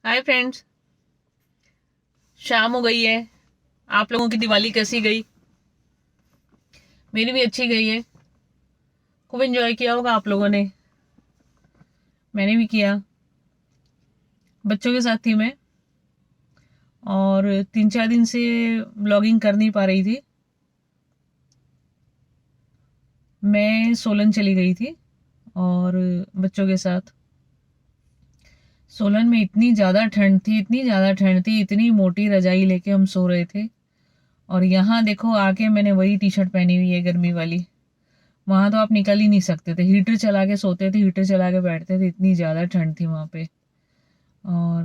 Hi friends, शाम हो गई है। आप लोगों की दिवाली कैसी गई? मेरी भी अच्छी गई है। खूब एंजॉय किया होगा आप लोगों ने। मैंने भी किया। बच्चों के साथ थी मैं। और 3-4 दिन से ब्लॉगिंग कर नहीं पा रही थी। मैं सोलन चली गई थी और बच्चों के साथ। सोलन में इतनी ज़्यादा ठंड थी, इतनी ज़्यादा ठंड थी, इतनी मोटी रजाई लेके हम सो रहे थे। और यहाँ देखो आके मैंने वही टी शर्ट पहनी हुई है, गर्मी वाली। वहां तो आप निकल ही नहीं सकते थे, हीटर चला के सोते थे, हीटर चला के बैठते थे, इतनी ज़्यादा ठंड थी वहां पे। और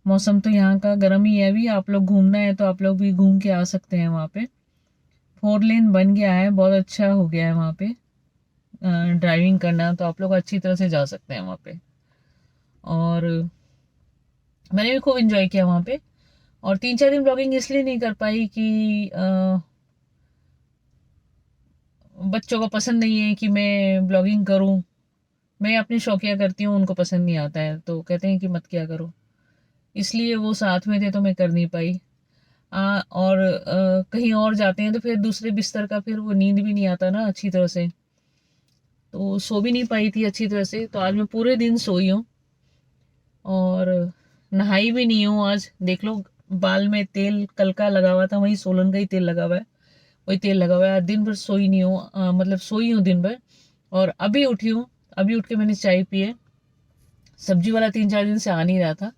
मौसम तो यहाँ का गर्म ही है। अभी आप लोग घूमना है तो आप लोग भी घूम के आ सकते हैं वहाँ पे। 4 लेन बन गया है, बहुत अच्छा हो गया है वहाँ पे। ड्राइविंग करना तो आप लोग अच्छी तरह से जा सकते हैं वहाँ पे। और मैंने भी खूब इंजॉय किया वहाँ पे। और 3-4 दिन ब्लॉगिंग इसलिए नहीं कर पाई कि बच्चों को पसंद नहीं है कि मैं ब्लॉगिंग करूँ। मैं अपनी शौकिया करती हूँ, उनको पसंद नहीं आता है तो कहते हैं कि मत क्या करो। इसलिए वो साथ में थे तो मैं कर नहीं पाई। और कहीं और जाते हैं तो फिर दूसरे बिस्तर का फिर वो नींद भी नहीं आता ना अच्छी तरह से। तो सो भी नहीं पाई थी अच्छी तरह से, तो आज मैं पूरे दिन सोई हूँ। और नहाई भी नहीं हूँ आज, देख लो। बाल में तेल कल का लगा हुआ था, वही सोलन का ही तेल लगा हुआ है। वही तेल लगा हुआ है। आज दिन भर सोई नहीं हूँ, मतलब सोई हूँ दिन भर। और अभी उठी हूँ। अभी उठ के मैंने चाय पी है। सब्जी वाला 3-4 दिन से आ नहीं रहा था,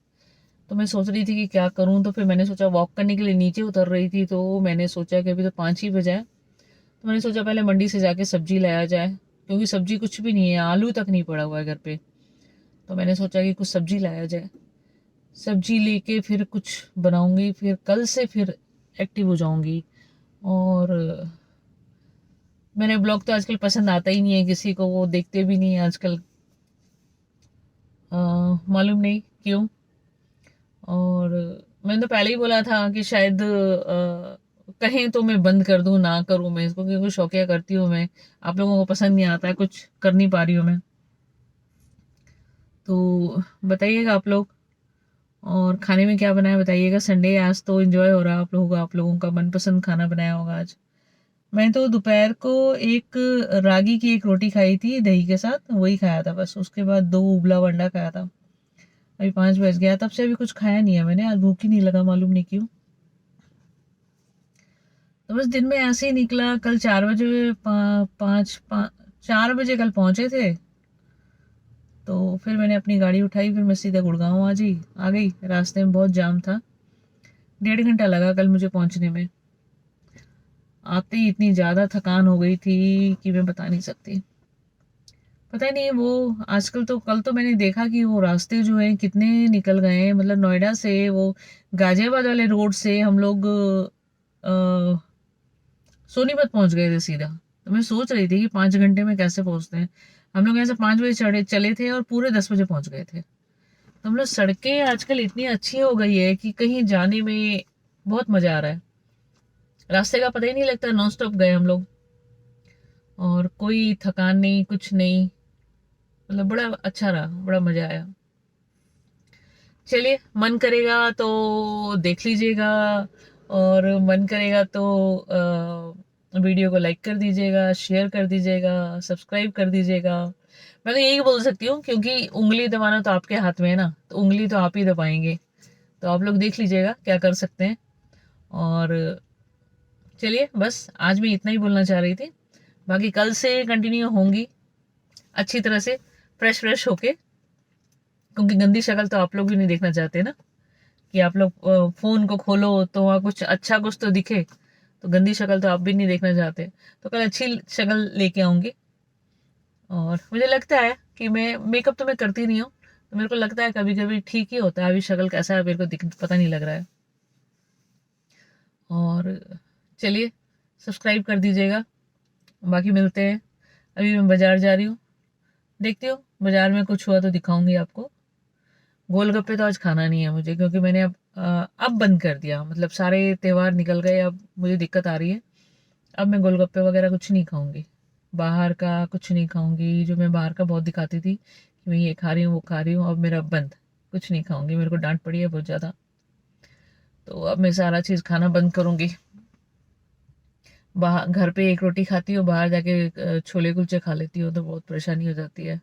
तो मैं सोच रही थी कि क्या करूं। तो फिर मैंने सोचा, वॉक करने के लिए नीचे उतर रही थी तो मैंने सोचा कि अभी तो 5 ही बजे है, तो मैंने सोचा पहले मंडी से जाके सब्जी लाया जाए। क्योंकि सब्जी कुछ भी नहीं है, आलू तक नहीं पड़ा हुआ है घर पे। तो मैंने सोचा कि कुछ सब्जी लाया जाए। सब्जी लेके फिर कुछ बनाऊंगी, फिर कल से फिर एक्टिव हो जाऊंगी। और मेरे ब्लॉग तो आजकल पसंद आता ही नहीं है किसी को, वो देखते भी नहीं है आजकल। मालूम नहीं क्यों। और मैंने तो पहले ही बोला था कि शायद कहें तो मैं बंद कर दूं, ना करूं मैं इसको, क्योंकि शौकिया करती हूँ मैं। आप लोगों को पसंद नहीं आता है, कुछ कर नहीं पा रही हूँ मैं। तो बताइएगा आप लोग। और खाने में क्या बनाया बताइएगा। संडे आज तो एंजॉय हो रहा है आप लोगों का, आप लोगों का मनपसंद खाना बनाया होगा आज। मैं तो दोपहर को एक रागी की एक रोटी खाई थी दही के साथ, वही खाया था बस। उसके बाद 2 उबला अंडा खाया था। अभी 5 बज गया, तब से अभी कुछ खाया नहीं है मैंने। आज भूख ही नहीं लगा, मालूम नहीं क्यों। तो बस दिन में ऐसे ही निकला। कल 4 बजे 4 बजे कल पहुंचे थे। तो फिर मैंने अपनी गाड़ी उठाई, फिर मैं सीधा गुड़गांव आ गई। रास्ते में बहुत जाम था, 1.5 घंटा लगा कल मुझे पहुंचने में। आते ही इतनी ज़्यादा थकान हो गई थी कि मैं बता नहीं सकती। पता नहीं वो आजकल तो, कल तो मैंने देखा कि वो रास्ते जो हैं कितने निकल गए हैं। मतलब नोएडा से वो गाजियाबाद वाले रोड से हम लोग सोनीपत पहुंच गए थे सीधा। तो मैं सोच रही थी कि 5 घंटे में कैसे पहुंचते हैं। हम लोग ऐसे 5 बजे चले थे और पूरे 10 बजे पहुंच गए थे। तो हम लोग, सड़कें आजकल इतनी अच्छी हो गई है कि कहीं जाने में बहुत मजा आ रहा है। रास्ते का पता ही नहीं लगता, नॉन स्टॉप गए हम लोग। और कोई थकान नहीं, कुछ नहीं। मतलब बड़ा अच्छा रहा, बड़ा मजा आया। चलिए, मन करेगा तो देख लीजिएगा। और मन करेगा तो वीडियो को लाइक कर दीजिएगा, शेयर कर दीजिएगा, सब्सक्राइब कर दीजिएगा। मैं तो यही बोल सकती हूँ, क्योंकि उंगली दबाना तो आपके हाथ में है ना, तो उंगली तो आप ही दबाएंगे। तो आप लोग देख लीजिएगा क्या कर सकते हैं। और चलिए, बस आज मैं इतना ही बोलना चाह रही थी। बाकी कल से कंटिन्यू होंगी अच्छी तरह से, फ्रेश फ्रेश होके। क्योंकि गंदी शक्ल तो आप लोग भी नहीं देखना चाहते ना, कि आप लोग फोन को खोलो तो वहाँ कुछ अच्छा कुछ तो दिखे। तो गंदी शक्ल तो आप भी नहीं देखना चाहते। तो कल अच्छी शक्ल लेके आऊंगी। और मुझे लगता है कि मैं मेकअप तो मैं करती नहीं हूँ, तो मेरे को लगता है कभी कभी ठीक ही होता है। अभी शक्ल कैसा है मेरे को पता नहीं लग रहा है। और चलिए, सब्सक्राइब कर दीजिएगा। बाकी मिलते हैं। अभी मैं बाजार जा रही हूँ, देखती हूँ बाजार में कुछ हुआ तो दिखाऊंगी आपको। गोलगप्पे तो आज खाना नहीं है मुझे, क्योंकि मैंने अब बंद कर दिया। मतलब सारे त्योहार निकल गए, अब मुझे दिक्कत आ रही है। अब मैं गोलगप्पे वगैरह कुछ नहीं खाऊंगी, बाहर का कुछ नहीं खाऊंगी। जो मैं बाहर का बहुत दिखाती थी कि मैं ये खा रही हूँ वो खा रही हूँ, अब मेरा बंद। कुछ नहीं खाऊंगी, मेरे को डांट पड़ी है बहुत ज़्यादा। तो अब मैं सारा चीज़ खाना बंद करूंगी। बाहर घर पे एक रोटी खाती हूँ, बाहर जाके छोले कुलचे खा लेती हूँ, तो बहुत परेशानी हो जाती है।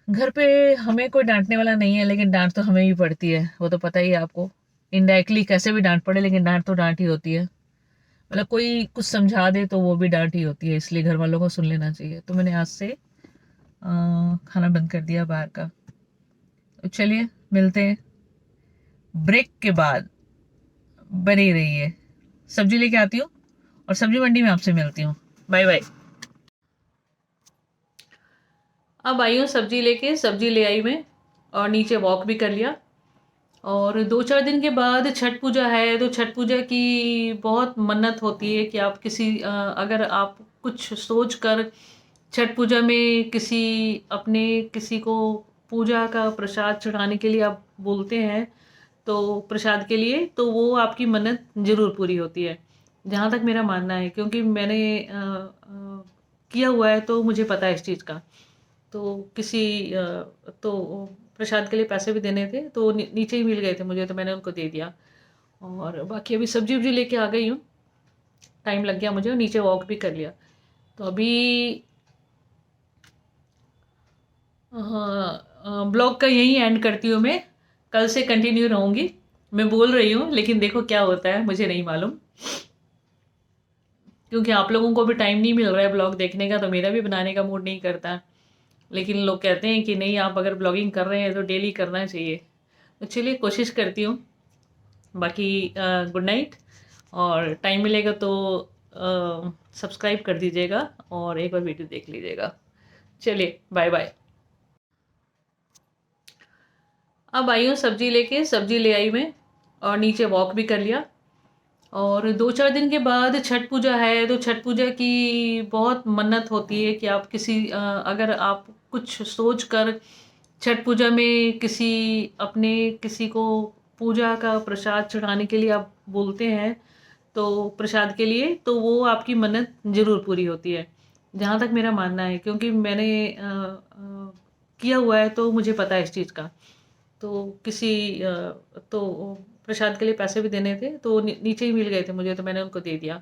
घर पे हमें कोई डांटने वाला नहीं है, लेकिन डांट तो हमें भी पड़ती है, वो तो पता ही है आपको। इनडायरेक्टली कैसे भी डांट पड़े, लेकिन डांट तो डांट ही होती है। मतलब कोई कुछ समझा दे तो वो भी डांट ही होती है, इसलिए घर वालों को सुन लेना चाहिए। तो मैंने आज से खाना बंद कर दिया बाहर का। तो चलिए मिलते हैं ब्रेक के बाद। बनी रहिए, सब्जी लेके आती हूँ और सब्जी मंडी में आपसे मिलती हूँ। Bye bye. अब आई हूँ सब्जी लेके, सब्जी ले आई मैं और नीचे वॉक भी कर लिया। और 2-4 दिन के बाद छठ पूजा है, तो छठ पूजा की बहुत मन्नत होती है कि आप अगर आप कुछ सोच कर छठ पूजा में किसी को पूजा का प्रसाद चढ़ाने के लिए आप बोलते हैं, तो प्रसाद के लिए, तो वो आपकी मन्नत ज़रूर पूरी होती है, जहाँ तक मेरा मानना है। क्योंकि मैंने किया हुआ है, तो मुझे पता है इस चीज़ का। तो तो प्रसाद के लिए पैसे भी देने थे, तो नीचे ही मिल गए थे मुझे, तो मैंने उनको दे दिया। और बाकी अभी सब्जी वब्जी लेके आ गई हूँ, टाइम लग गया मुझे, और नीचे वॉक भी कर लिया। तो अभी ब्लॉग का यही एंड करती हूँ मैं। कल से कंटिन्यू रहूँगी, मैं बोल रही हूँ, लेकिन देखो क्या होता है मुझे नहीं मालूम। क्योंकि आप लोगों को भी टाइम नहीं मिल रहा है ब्लॉग देखने का, तो मेरा भी बनाने का मूड नहीं करता। लेकिन लोग कहते हैं कि नहीं, आप अगर ब्लॉगिंग कर रहे हैं तो डेली करना चाहिए। तो चलिए कोशिश करती हूँ। बाकी गुड नाइट, और टाइम मिलेगा तो सब्सक्राइब कर दीजिएगा और एक बार वीडियो देख लीजिएगा। चलिए बाय बाय। अब आई हूँ सब्जी लेके, सब्जी ले आई मैं और नीचे वॉक भी कर लिया। और 2-4 दिन के बाद छठ पूजा है, तो छठ पूजा की बहुत मन्नत होती है कि अगर आप कुछ सोच कर छठ पूजा में किसी को पूजा का प्रसाद चढ़ाने के लिए आप बोलते हैं, तो प्रसाद के लिए, तो वो आपकी मन्नत ज़रूर पूरी होती है, जहाँ तक मेरा मानना है। क्योंकि मैंने किया हुआ है, तो मुझे पता है इस चीज़ का। तो तो प्रसाद के लिए पैसे भी देने थे, तो नीचे ही मिल गए थे मुझे, तो मैंने उनको दे दिया।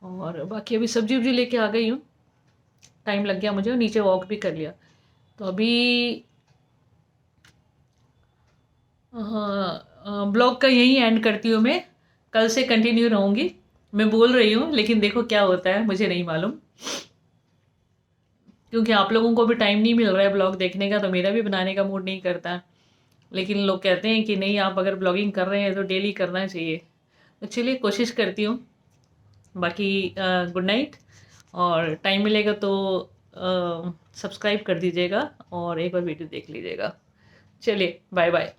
और बाकी अभी सब्जी वब्जी लेके आ गई हूँ, टाइम लग गया मुझे, और नीचे वॉक भी कर लिया। तो अभी ब्लॉग का यही एंड करती हूँ मैं। कल से कंटिन्यू रहूँगी, मैं बोल रही हूँ, लेकिन देखो क्या होता है मुझे नहीं मालूम। क्योंकि आप लोगों को भी टाइम नहीं मिल रहा है ब्लॉग देखने का, तो मेरा भी बनाने का मूड नहीं करता। लेकिन लोग कहते हैं कि नहीं, आप अगर ब्लॉगिंग कर रहे हैं तो डेली करना चाहिए। तो चलिए कोशिश करती हूँ। बाकी गुड नाइट, और टाइम मिलेगा तो सब्सक्राइब कर दीजिएगा और एक बार वीडियो देख लीजिएगा। चलिए बाय बाय।